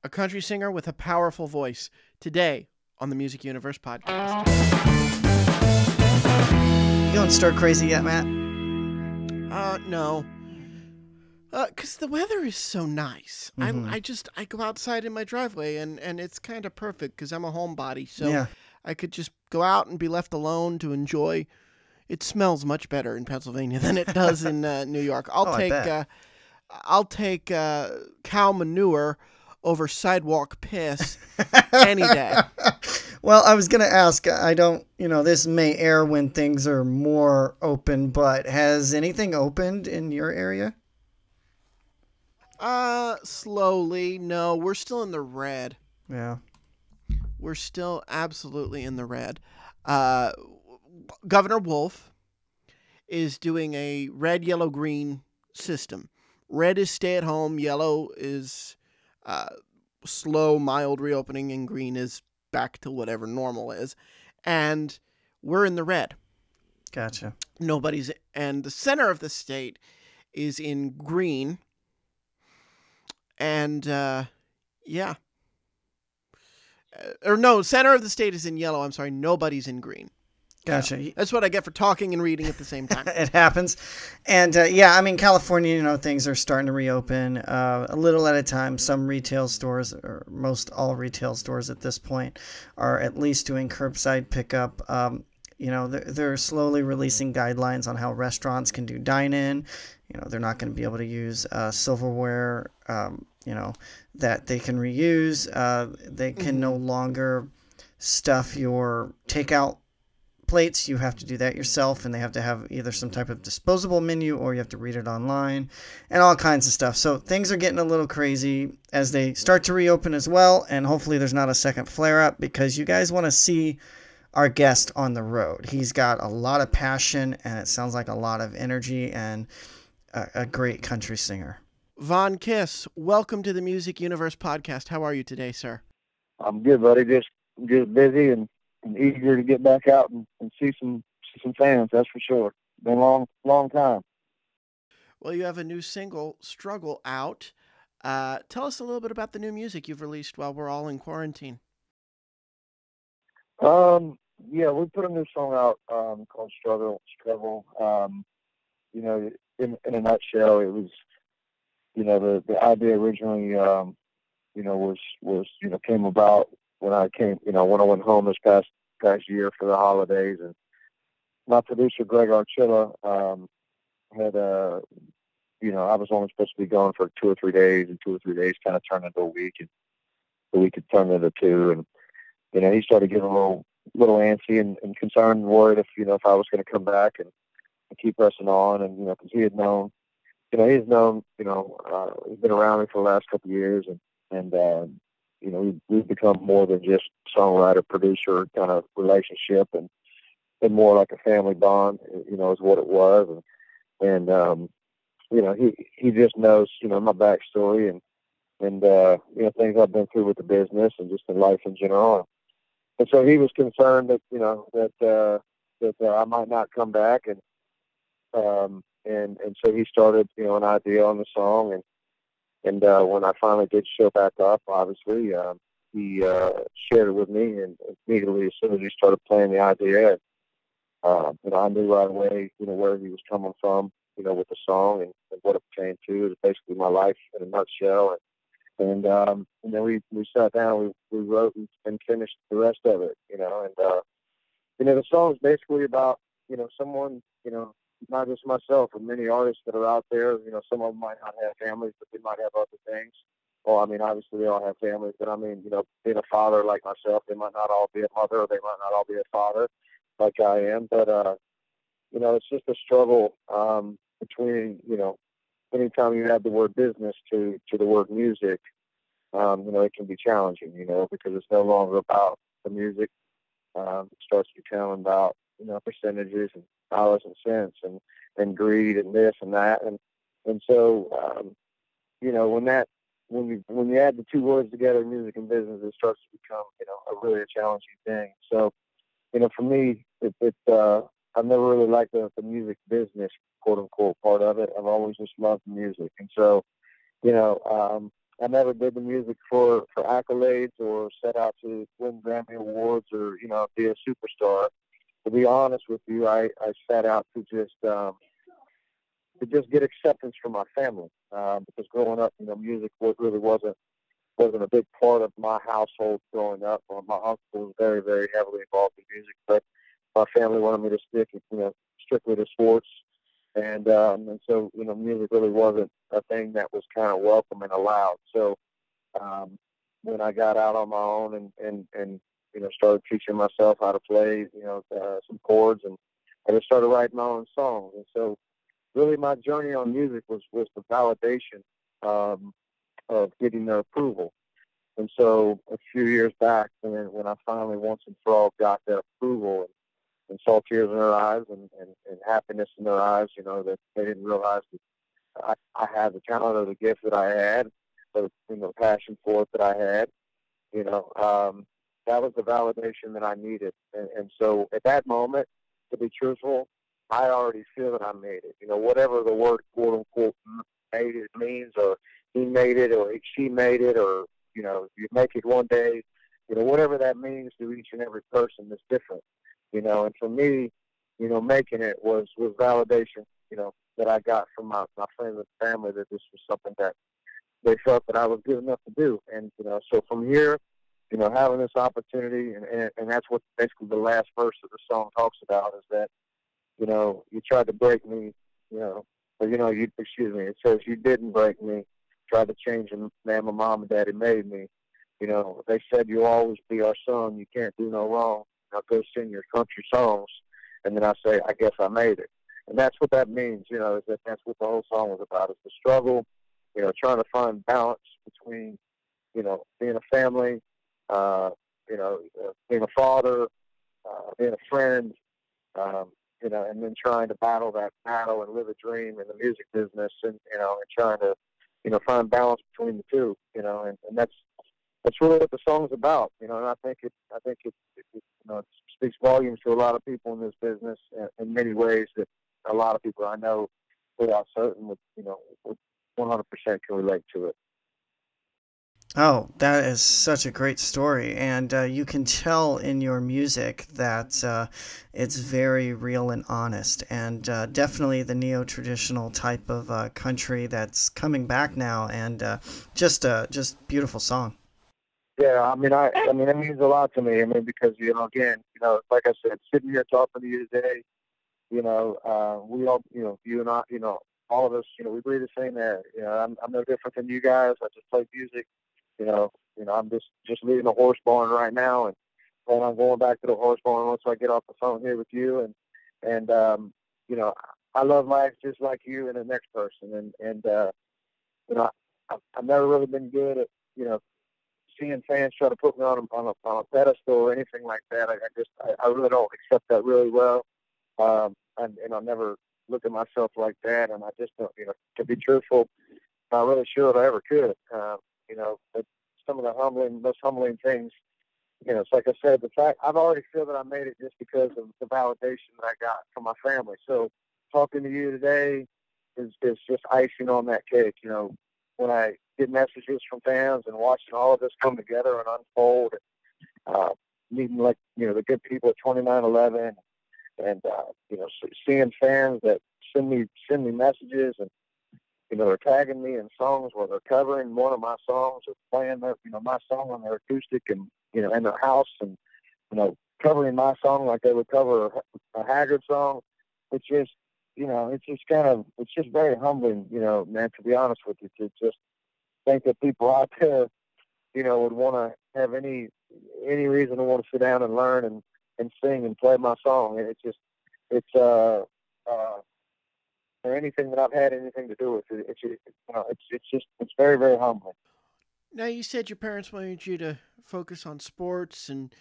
a country singer with a powerful voice, today on the Music Universe podcast. You going stir crazy yet, Matt? No. Because the weather is so nice. Mm-hmm. I go outside in my driveway and it's kind of perfect because I'm a homebody. So Yeah. I could just go out and be left alone to enjoy. It smells much better in Pennsylvania than it does in New York. I'll take cow manure over sidewalk piss any day. Well, I was going to ask, I don't, this may air when things are more open, but has anything opened in your area? Slowly. No, we're still in the red. Yeah. We're still absolutely in the red. Governor Wolf is doing a red, yellow, green system. Red is stay at home. Yellow is slow, mild reopening, and green is back to whatever normal is. And we're in the red. Gotcha. And the center of the state is in green. And, yeah. Center of the state is in yellow. I'm sorry, nobody's in green. Gotcha. That's what I get for talking and reading at the same time. It happens. And, California, things are starting to reopen a little at a time. Some retail stores, or most all retail stores at this point, are at least doing curbside pickup. They're slowly releasing guidelines on how restaurants can do dine-in. They're not going to be able to use silverware, that they can reuse. They can no longer stuff your takeout plates. You have to do that yourself, and they have to have either some type of disposable menu or you have to read it online and all kinds of stuff. So things are getting a little crazy as they start to reopen as well, and hopefully there's not a second flare-up because you guys want to see our guest on the road. He's got a lot of passion, and it sounds like a lot of energy, and a great country singer. Vonn Kiss, welcome to the Music Universe podcast. How are you today, sir? I'm good, buddy. Just busy and eager to get back out and see some fans. That's for sure. Been a long time. Well, you have a new single, "Struggle," out. Tell us a little bit about the new music you've released while we're all in quarantine. Yeah, we put a new song out called Struggle. In a nutshell, it was, the idea originally, was came about when I went home this past year for the holidays, and my producer Greg Archilla had I was only supposed to be gone for 2 or 3 days, and 2 or 3 days kind of turned into a week, and the week had turned into 2, and he started getting a little antsy and concerned and worried if I was going to come back and keep pressing on, and because he's been around me for the last couple of years, and we've become more than just songwriter producer kind of relationship, and more like a family bond, is what it was, and he just knows my backstory and things I've been through with the business and just in life in general. And so he was concerned that I might not come back, and so he started an idea on the song, and when I finally did show back up, obviously he shared it with me, and immediately as soon as he started playing the idea, I knew right away where he was coming from with the song and what it pertained to. It was basically my life in a nutshell, and then we sat down, we wrote and finished the rest of it, and the song is basically about someone, not just myself, but many artists that are out there. Some of them might not have families, but they might have other things. Well, obviously they all have families, but being a father like myself, they might not all be a mother, or they might not all be a father like I am, but it's just a struggle between anytime you add the word business to the word music, it can be challenging, because it's no longer about the music. It starts becoming about, percentages and dollars and cents and greed and this and that. And so, when you add the two words together, music and business, it starts to become, a really challenging thing. So, for me, I've never really liked the music business, quote unquote, part of it. I've always just loved music. And so, I never did the music for accolades or set out to win Grammy awards or be a superstar. To be honest with you, I set out to just get acceptance from my family because growing up, music really wasn't a big part of my household growing up. My uncle was very, very heavily involved in music, but my family wanted me to stick, strictly to sports, and so music really wasn't a thing that was kind of welcome and allowed. So um, when I got out on my own and started teaching myself how to play, some chords, and I just started writing my own songs, and so really my journey on music was the validation um, of getting their approval. And so a few years back, when I finally once and for all got that approval and saw tears in their eyes and happiness in their eyes, that they didn't realize that I had the talent or the gift that I had, the passion for it that I had, that was the validation that I needed. And so at that moment, to be truthful, I already feel that I made it. Whatever the word quote unquote made it means, or he made it, or she made it, or you make it one day, whatever that means to each and every person is different. And for me, making it was validation, that I got from my friends and family that this was something that they felt that I was good enough to do. And so from here, having this opportunity, and that's what basically the last verse of the song talks about, is that you tried to break me, but you excuse me. It says you didn't break me. Tried to change the man my mom and daddy made me. They said you'll always be our son. You can't do no wrong. Now go sing your country songs. And then I say, I guess I made it. And that's what that means. Is that's what the whole song was about. Is the struggle. Trying to find balance between being a family, being a father, being a friend, um, and then trying to battle that battle and live a dream in the music business, and trying to, find balance between the two, and that's really what the song's about, and I think it speaks volumes to a lot of people in this business in many ways that a lot of people I know without certain would 100% can relate to it. Oh, that is such a great story, and you can tell in your music that it's very real and honest, and definitely the neo-traditional type of country that's coming back now, and just beautiful song. Yeah, I mean, it means a lot to me. I mean, because again, like I said, sitting here talking to you today, we all, you and I, all of us, we breathe the same air. I'm no different than you guys. I just play music. I'm just leaving the horse barn right now, and I'm going back to the horse barn once I get off the phone here with you, and you know, I love life just like you and the next person, and you know, I've never really been good at seeing fans try to put me on a pedestal or anything like that. I really don't accept that really well, and I'll never look at myself like that, and I just don't, to be truthful, not really sure if I ever could. But some of the most humbling things, it's like I said, the fact I've already feel that I made it just because of the validation that I got from my family. So talking to you today is just icing on that cake. When I get messages from fans and watching all of this come together and unfold, uh, meeting the good people at 2911, and seeing fans that send me messages, and they're tagging me in songs where they're covering one of my songs or playing my song on their acoustic and in their house, and covering my song like they would cover a Haggard song. It's just it's just very humbling, man, to be honest with you, to just think that people out there, would want to have any reason to want to sit down and learn and sing and play my song. And it's or anything that I've had anything to do with it. It's very, very humbling. Now you said your parents wanted you to focus on sports and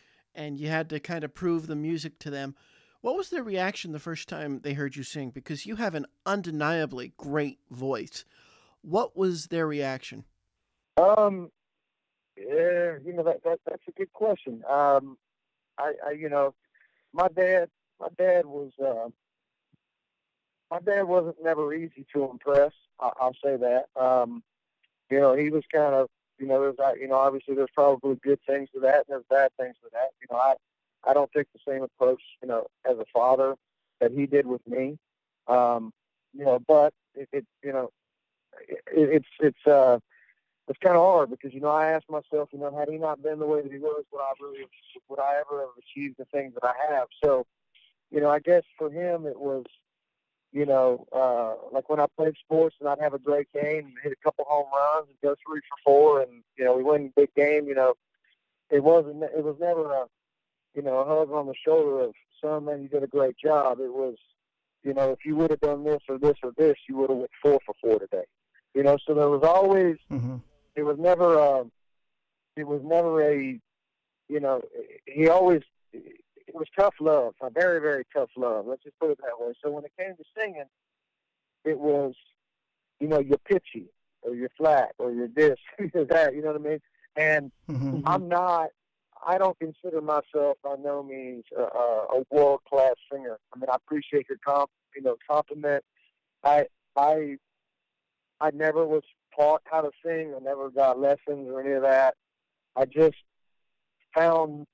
you had to kind of prove the music to them. What was their reaction the first time they heard you sing? Because you have an undeniably great voice. What was their reaction? Um, yeah, that's a good question. I my dad, my dad was, my dad wasn't never easy to impress. I'll say that. he was kind of, obviously there's probably good things to that and there's bad things to that. I don't take the same approach, as a father that he did with me. Um, but it's kind of hard because, I ask myself, had he not been the way that he was, would I ever have achieved the things that I have? So, I guess for him it was, like when I played sports and I'd have a great game and hit a couple home runs and go 3 for 4 and, we win a big game, it was never a hug on the shoulder of, son, man, you did a great job. It was, if you would have done this or this or this, you would have went 4 for 4 today. So there was always, Mm-hmm. it was never a, he always, it was tough love, a very, very tough love. Let's just put it that way. So when it came to singing, it was, you're pitchy or you're flat or you're this, or that, you know what I mean? And Mm-hmm. I don't consider myself by no means a world-class singer. I mean, I appreciate your compliment. I, I, I never was taught how to sing. I never got lessons or any of that. I just found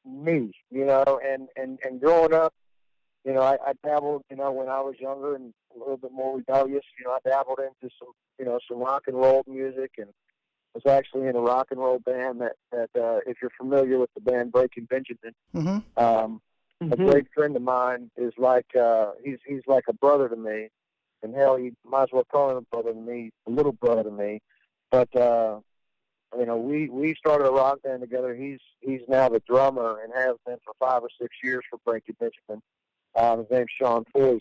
me, and growing up, I dabbled, when I was younger and a little bit more rebellious, I dabbled into some rock and roll music and was actually in a rock and roll band that if you're familiar with the band Breaking Benjamin, Mm-hmm. a great friend of mine is like, he's like a brother to me. And hell, you might as well call him a brother to me, a little brother to me. But, we started a rock band together. He's now the drummer and has been for 5 or 6 years for Breaking Benjamin. His name's Sean Foyce.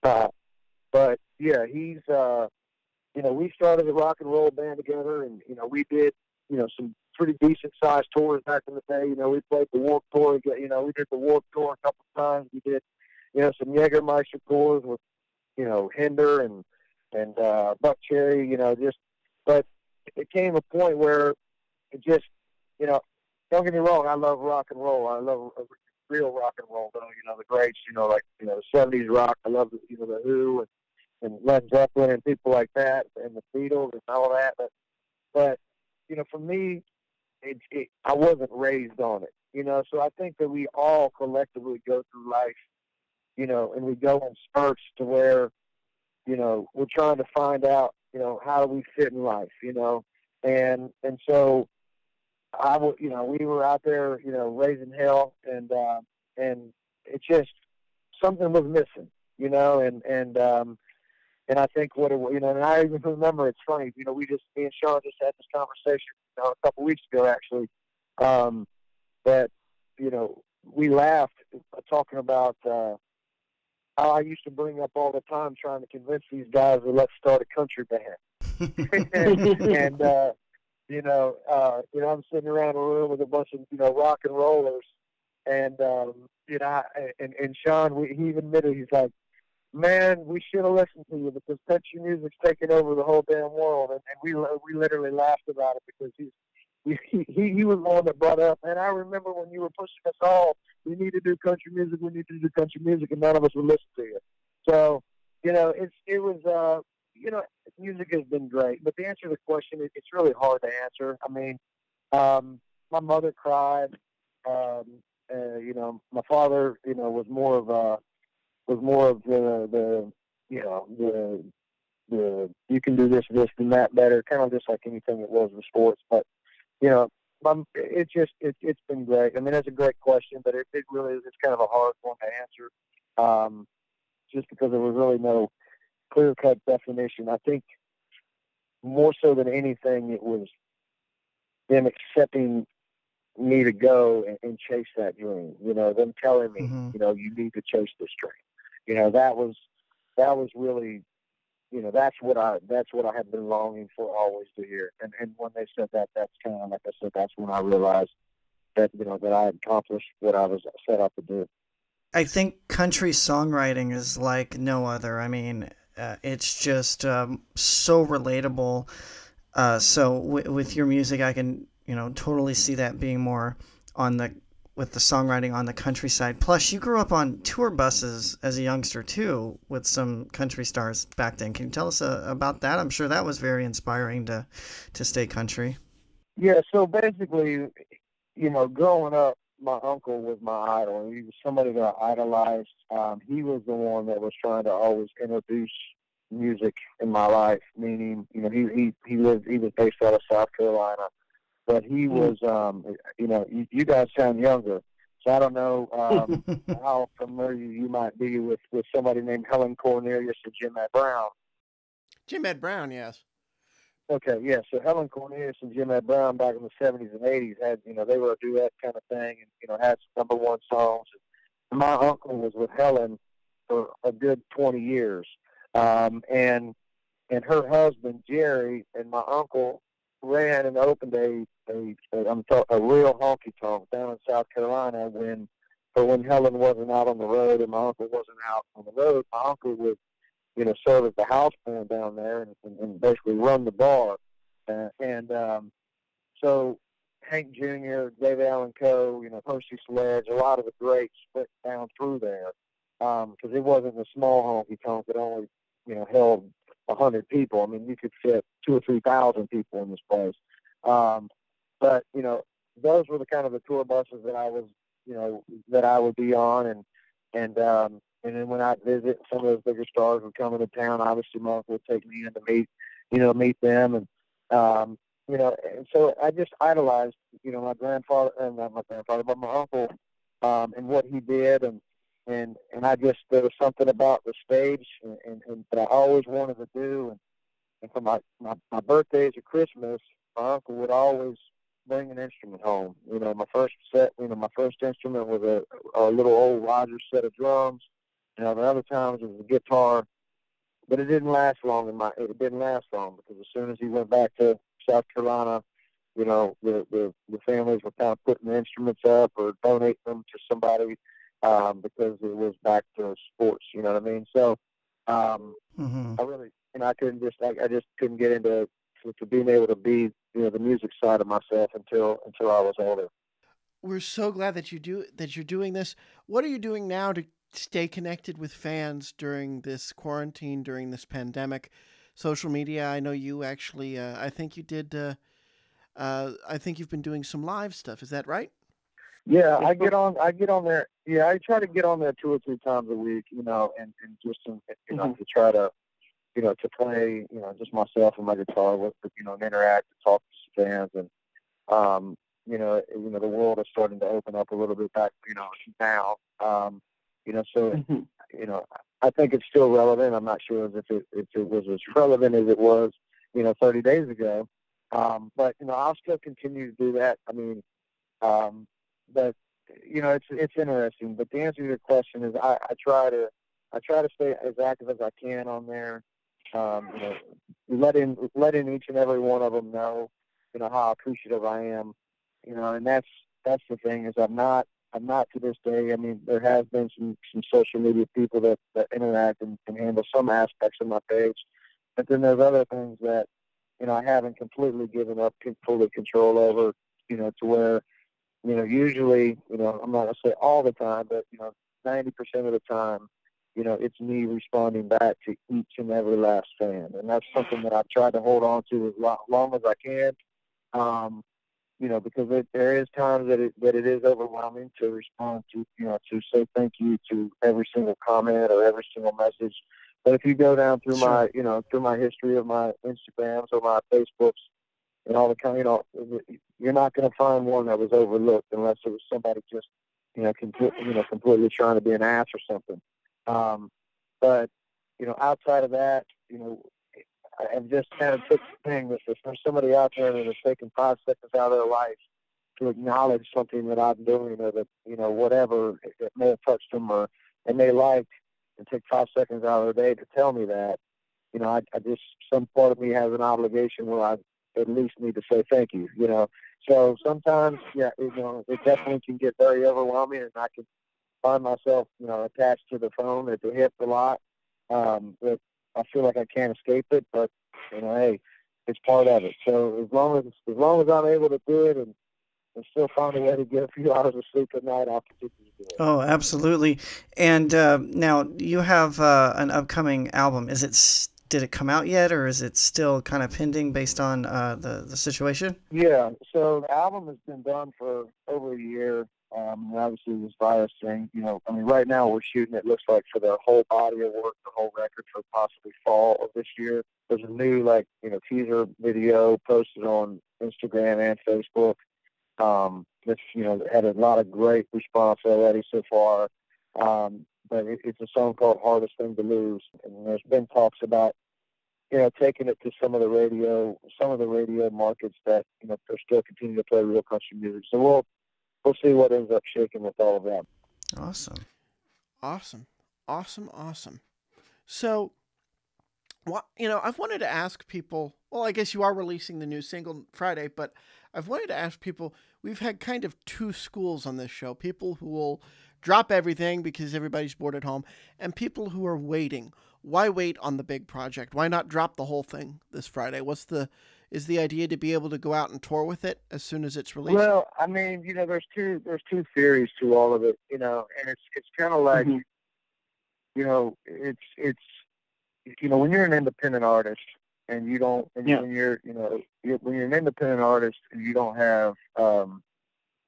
But yeah, we started a rock and roll band together, and we did some pretty decent sized tours back in the day. We played the Warped Tour. We did the Warped Tour a couple of times. We did some Jägermeister tours with Hinder and Buck Cherry. But it came a point where it just don't get me wrong, I love rock and roll. I love real rock and roll, though. The greats, like the '70s rock. I love the Who and Led Zeppelin and people like that, and the Beatles and all that. But for me, I wasn't raised on it. So I think that we all collectively go through life, and we go in spurts to where, we're trying to find out, how do we fit in life, and so we were out there, raising hell, and it just, something was missing, and I think what it was, and I even remember, it's funny, me and Sean just had this conversation, a couple weeks ago, actually, that, we laughed talking about, how I used to bring up all the time trying to convince these guys to let's start a country band. and I'm sitting around a room with a bunch of, rock and rollers, and, and Sean, he even admitted, he's like, man, we should have listened to you because country music's taking over the whole damn world, and we literally laughed about it because he was the one that brought it up. And I remember when you were pushing us all, we need to do country music, and none of us would listen to you. So, music has been great. But to answer the question, it's really hard to answer. I mean, my mother cried. My father, was more of the you can do this, and that better, kind of just like anything it was with sports. But it's been great. I mean, that's a great question, but it really is. It's kind of a hard one to answer, just because there was really no clear-cut definition. I think more so than anything, it was them accepting me to go and chase that dream. Them telling me, Mm-hmm. You need to chase this dream. That was really, that's what I have been longing for always to hear. And when they said that, that's kind of, like I said, that's when I realized that, that I had accomplished what I was set out to do. I think country songwriting is like no other. I mean, it's just so relatable. So with your music, I can totally see that being more on the with the songwriting on the countryside. Plus, you grew up on tour buses as a youngster too, with some country stars back then. Can you tell us about that? I'm sure that was very inspiring to stay country. Yeah, so basically, growing up, my uncle was my idol. He was somebody that I idolized. He was the one that was trying to always introduce music in my life. Meaning, he was based out of South Carolina, but he was, you guys sound younger, so I don't know how familiar you might be with somebody named Helen Cornelius or Jim Ed Brown. Jim Ed Brown, yes. Okay, yeah. So Helen Cornelius and Jim Ed Brown back in the '70s and '80s had, they were a duet kind of thing, and had some #1 songs. And my uncle was with Helen for a good 20 years, and her husband Jerry and my uncle ran and opened a real honky tonk down in South Carolina when Helen wasn't out on the road and my uncle wasn't out on the road. My uncle would serve as the house band down there and basically run the bar. So Hank Jr., David Allen Coe, Percy Sledge, a lot of the greats went down through there because it wasn't a small honky tonk that only, held 100 people. I mean, you could fit 2,000 or 3,000 people in this place. But those were the kind of the tour buses that I was, that I would be on, and then when I'd visit, some of those bigger stars would come into town. Obviously, my uncle would take me in to meet them, and so I just idolized, my grandfather, and not my grandfather, but my uncle, and what he did, and I just there was something about the stage, and that I always wanted to do, and for my birthdays or Christmas, my uncle would always bring an instrument home. My first instrument was a little old Rogers set of drums. The other times it was a guitar, but it didn't last long. It didn't last long because as soon as he went back to South Carolina, the families were kind of putting the instruments up or donating them to somebody because it was back to sports. You know what I mean? So I really, I just couldn't get into to being able to be the music side of myself until I was older. We're so glad that you're doing this. What are you doing now to stay connected with fans during this quarantine, during this pandemic? Social media. I know you actually. I think you did. I think you've been doing some live stuff. Is that right? Yeah, I get on there. Yeah, I try to get on there 2 or 3 times a week. And just to try to to play just myself and my guitar with and interact and talk to fans and the world is starting to open up a little bit back now. So I think it's still relevant. I'm not sure if it was as relevant as it was 30 days ago. But I'll still continue to do that. I mean, but it's interesting. But the answer to your question is I try to stay as active as I can on there. Letting each and every one of them know how appreciative I am. And that's the thing is I'm not to this day. I mean, there has been some social media people that interact and can handle some aspects of my page, but then there's other things that I haven't completely given up fully control over. To where usually I'm not gonna say all the time, but 90% of the time, it's me responding back to each and every last fan, and that's something that I've tried to hold on to as long as I can. Because there is times that it is overwhelming to respond to, to say thank you to every single comment or every single message. But if you go down through Sure. through my history of my Instagrams or my Facebooks and all the kind, you're not going to find one that was overlooked unless it was somebody just, completely trying to be an ass or something. But outside of that, I've just kind of took the thing that if there's somebody out there that has taken 5 seconds out of their life to acknowledge something that I'm doing or that, whatever, it may have touched them or they may like and take 5 seconds out of their day to tell me that, I just, some part of me has an obligation where I at least need to say thank you, So sometimes, it definitely can get very overwhelming and I can find myself, attached to the phone at the hip a lot. But I feel like I can't escape it, but hey, it's part of it. So as long as I'm able to do it, and and still find a way to get a few hours of sleep at night, I'll continue to do it. Oh, absolutely. And now you have an upcoming album. Did it come out yet, or is it still kind of pending based on the situation? Yeah, so the album has been done for over a year. And obviously, this virus thing, right now we're shooting, it looks like, for the whole body of work, the whole record for possibly fall of this year. There's a new, teaser video posted on Instagram and Facebook. That's, had a lot of great response already so far. But it's a song called Hardest Thing to Lose. And there's been talks about, taking it to some of the radio markets that, are still continuing to play real country music. So we'll see what ends up shaking with all of that. Awesome. Awesome. So, I've wanted to ask people, well, I guess you are releasing the new single Friday, but I've wanted to ask people, we've had kind of two schools on this show, people who will drop everything because everybody's bored at home, and people who are waiting. Why wait on the big project? Why not drop the whole thing this Friday? Is the idea to be able to go out and tour with it as soon as it's released? Well, I mean, there's two theories to all of it, and it's kind of like, it's when you're an independent artist and you don't, when you're an independent artist and you don't have the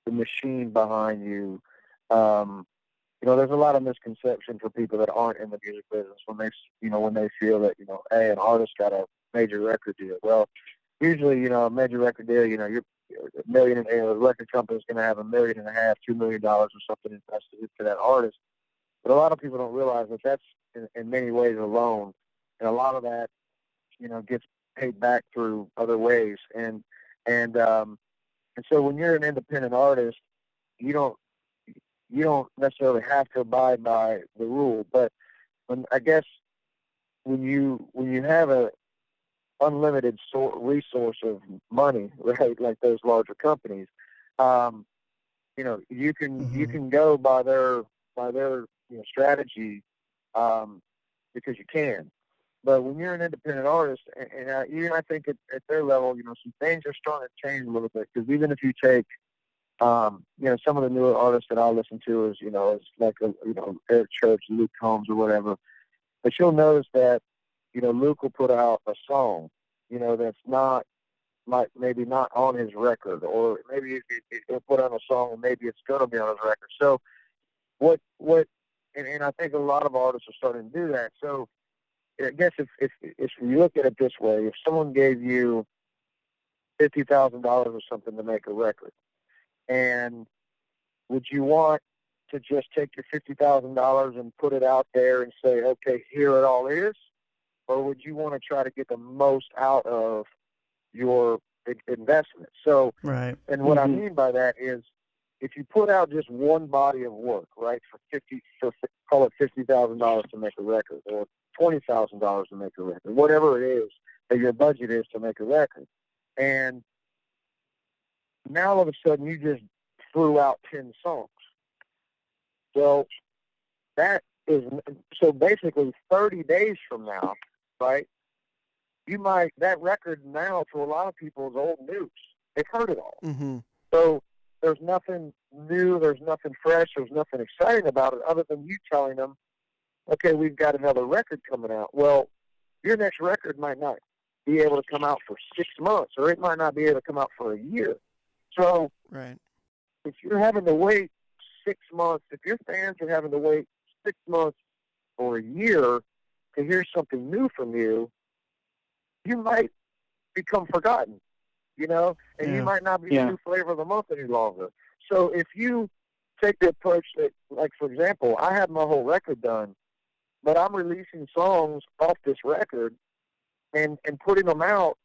machine behind you, there's a lot of misconception for people that aren't in the music business when they feel that, hey, an artist got a major record deal. Well, usually, a major record deal, you're $1 million, the record company's going to have $1.5 million, $2 million or something invested into that artist. But a lot of people don't realize that that's in many ways a loan, and a lot of that, gets paid back through other ways. And so when you're an independent artist, you don't necessarily have to abide by the rule. But when you have a unlimited resource of money, right, like those larger companies, you can go by their strategy, because you can. But when you're an independent artist, and I think at their level, some things are starting to change a little bit. Because even if you take, some of the newer artists that I listen to is like Eric Church, Luke Combs, or whatever. But you'll notice that Luke will put out a song, that's not maybe not on his record, or maybe he'll put on a song and maybe it's going to be on his record. So and I think a lot of artists are starting to do that. So I guess if you look at it this way, if someone gave you $50,000 or something to make a record, and would you want to just take your $50,000 and put it out there and say, okay, here it all is? Or would you want to try to get the most out of your investment? So, right. And what I mean by that is, if you put out just one body of work, right, call it $50,000 to make a record, or $20,000 to make a record, whatever it is that your budget is to make a record, and now all of a sudden you just threw out 10 songs. Well, that is, so basically 30 days from now, right, that record now to a lot of people is old news. They've heard it all. Mm-hmm. So there's nothing new, there's nothing fresh, there's nothing exciting about it other than you telling them, okay, we've got another record coming out. Well, your next record might not be able to come out for 6 months, or it might not be able to come out for a year. So right. If you're having to wait 6 months, if your fans are having to wait 6 months or a year to hear something new from you, you might become forgotten, and you might not be the new flavor of the month any longer. So if you take the approach that, like, for example, I have my whole record done, but I'm releasing songs off this record and putting them out,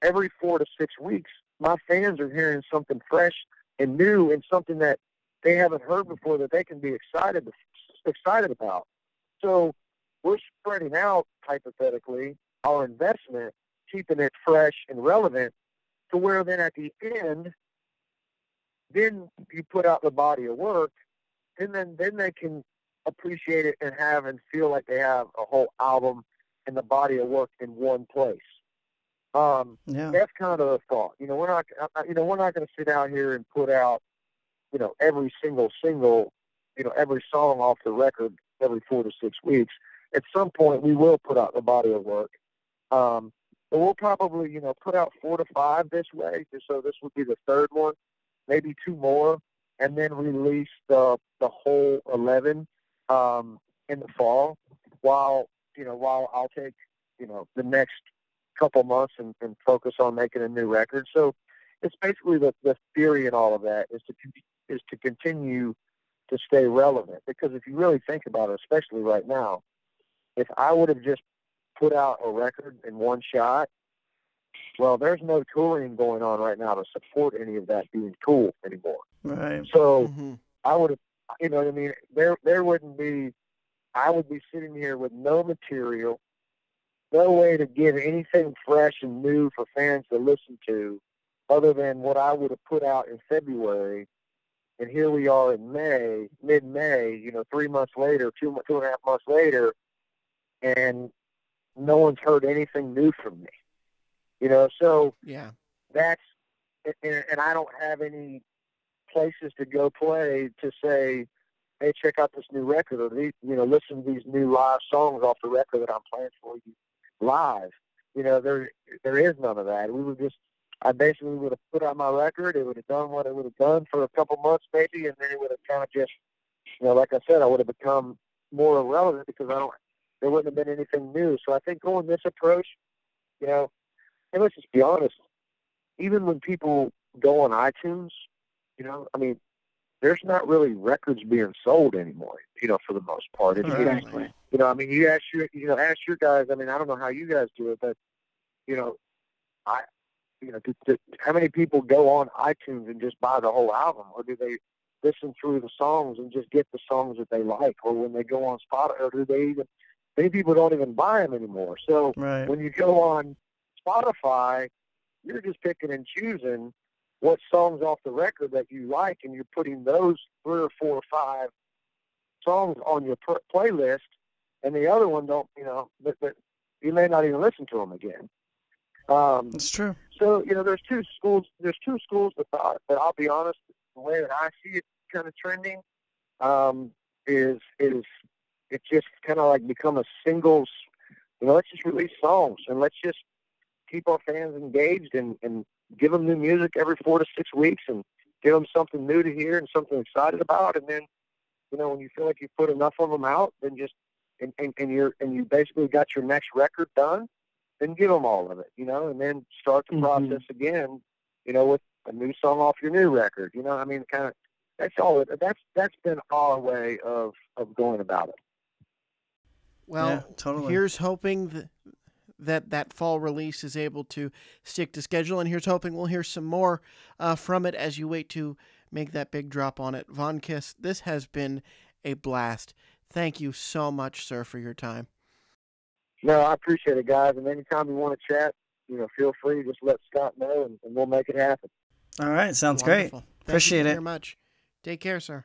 every 4 to 6 weeks, my fans are hearing something fresh and new and something that they haven't heard before that they can be excited about. So we're spreading out, hypothetically, our investment, keeping it fresh and relevant, to where then at the end, then you put out the body of work, and then they can appreciate it and feel like they have a whole album and the body of work in one place. Yeah. That's kind of the thought. We're not, we're not going to sit out here and put out, every single, every song off the record every 4 to 6 weeks. At some point, we will put out the body of work. But we'll probably, put out 4 to 5 this way. So this would be the third one, maybe 2 more, and then release the whole 11 in the fall. While I'll take, the next couple months and focus on making a new record. So it's basically the theory in all of that is to continue to stay relevant. Because if you really think about it, especially right now, if I would have just put out a record in one shot, well, there's no touring going on right now to support any of that being cool anymore. Right. So I would have, you know what I mean? There wouldn't be, I would be sitting here with no material, no way to give anything fresh and new for fans to listen to other than what I would have put out in February. And here we are in May, mid-May, 3 months later, two and a half months later, and no one's heard anything new from me. So yeah, that's, and I don't have any places to go play to say, hey, check out this new record, or listen to these new live songs off the record that I'm playing for you live. There is none of that. I basically would have put out my record. It would have done what it would have done for a couple months maybe, and then it would have kind of just, like I said, I would have become more irrelevant because there wouldn't have been anything new. So I think going this approach, and let's just be honest, even when people go on iTunes, there's not really records being sold anymore, for the most part. If Right. you ask your guys, I don't know how you guys do it, but, how many people go on iTunes and just buy the whole album, or do they listen through the songs and just get the songs that they like, or when they go on Spotify, or do they even, many people don't even buy them anymore. So Right. when you go on Spotify, you're just picking and choosing what songs off the record that you like, and you're putting those 3 or 4 or 5 songs on your playlist, and the other one don't, but you may not even listen to them again. That's true. So, there's two schools of thought, but I'll be honest, the way that I see it kind of trending, is it's just kind of like become a singles, let's just release songs and let's just keep our fans engaged and give them new music every 4 to 6 weeks and give them something new to hear and something excited about. And then, when you feel like you put enough of them out, then just, and you basically got your next record done, then give them all of it, and then start the process again, with a new song off your new record. Kind of, that's all. That's been our way of going about it. Well, yeah, totally. Here's hoping that fall release is able to stick to schedule, and here's hoping we'll hear some more from it as you wait to make that big drop on it. Vonn Kiss, this has been a blast. Thank you so much, sir, for your time. No, I appreciate it, guys. And anytime you want to chat, feel free. Just let Scott know, and we'll make it happen. All right. Sounds Wonderful. great. Thank Appreciate you it. very much. Take care, sir.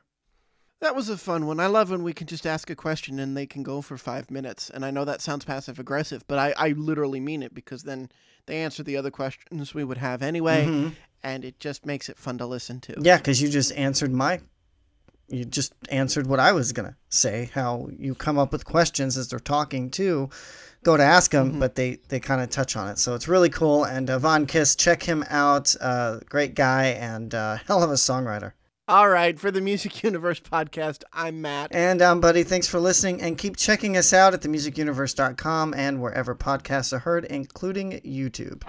That was a fun one. I love when we can just ask a question and they can go for 5 minutes. And I know that sounds passive-aggressive, but I literally mean it, because then they answer the other questions we would have anyway, and it just makes it fun to listen to. Yeah, because you just answered what I was going to say, how you come up with questions as they're talking too. Go to ask them, but they kind of touch on it. So it's really cool. And Vonn Kiss, check him out. Great guy and hell of a songwriter. All right, for the Music Universe podcast, I'm Matt. And I'm Buddy. Thanks for listening. And keep checking us out at themusicuniverse.com and wherever podcasts are heard, including YouTube.